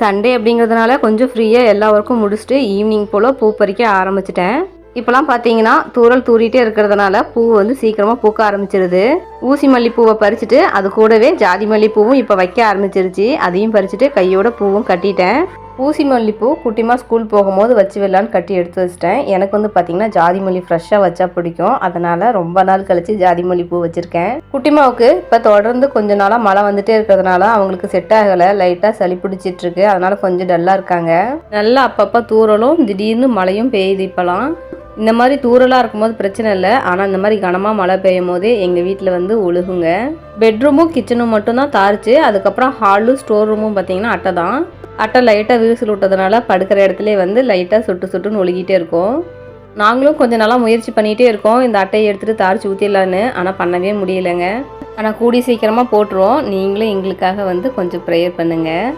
Sunday அப்படிங்கிறதுனால கொஞ்சம் ஃப்ரீயாக எல்லா ஒர்க்கும் முடிச்சுட்டு ஈவினிங் போல் பூ பறிக்க ஆரம்பிச்சிட்டேன். இப்போலாம் பார்த்தீங்கன்னா தூறல் தூறிட்டே இருக்கிறதுனால பூ வந்து சீக்கிரமாக பூக்க ஆரம்பிச்சிருது. ஊசி மல்லிப்பூவை பறிச்சுட்டு அது கூடவே ஜாதி மல்லிப்பூவும் இப்போ வைக்க ஆரம்பிச்சிருச்சு. அதையும் பறிச்சுட்டு கையோட பூவும் கட்டிட்டேன். ஊசி மல்லிப்பூ குட்டிமா ஸ்கூல் போகும்போது வச்சு விடலான்னு கட்டி எடுத்து வச்சிட்டேன். எனக்கு வந்து பார்த்தீங்கன்னா ஜாதி மல்லி ஃப்ரெஷ்ஷாக வச்சா பிடிக்கும். அதனால் ரொம்ப நாள் கழித்து ஜாதி மல்லிப்பூ வச்சுருக்கேன். குட்டிமாவுக்கு இப்போ தொடர்ந்து கொஞ்ச நாளாக மழை வந்துட்டே இருக்கிறதுனால அவங்களுக்கு செட் ஆகலை. லைட்டாக சளி பிடிச்சிட்ருக்கு. அதனால் கொஞ்சம் டல்லாக இருக்காங்க. நல்லா அப்பப்போ தூறலும் திடீர்னு மழையும் பெய்யுது. இப்போலாம் இந்த மாதிரி தூறலாக இருக்கும்போது பிரச்சனை இல்லை. ஆனால் இந்த மாதிரி கனமாக மழை பெய்யும் போதே எங்கள் வீட்டில் வந்து ஒழுகுங்க. பெட்ரூமும் கிச்சனும் மட்டும்தான் தாரிச்சு. அதுக்கப்புறம் ஹாலும் ஸ்டோர் ரூமும் பார்த்தீங்கன்னா அட்டை தான். அட்டை லைட்டாக விரிசல் விட்டதுனால படுக்கிற இடத்துல வந்து லைட்டாக சுட்டுன்னு ஒழுகிட்டே இருக்கும். நாங்களும் கொஞ்சம் நாளாக முயற்சி பண்ணிகிட்டே இருக்கோம் இந்த அட்டையை எடுத்துகிட்டு தாரிச்சு ஊற்றிடலான்னு. ஆனால் பண்ணவே முடியலைங்க. ஆனால் கூடி சீக்கிரமாக போட்டுருவோம். நீங்களும் எங்களுக்காக வந்து கொஞ்சம் ப்ரேயர் பண்ணுங்கள்.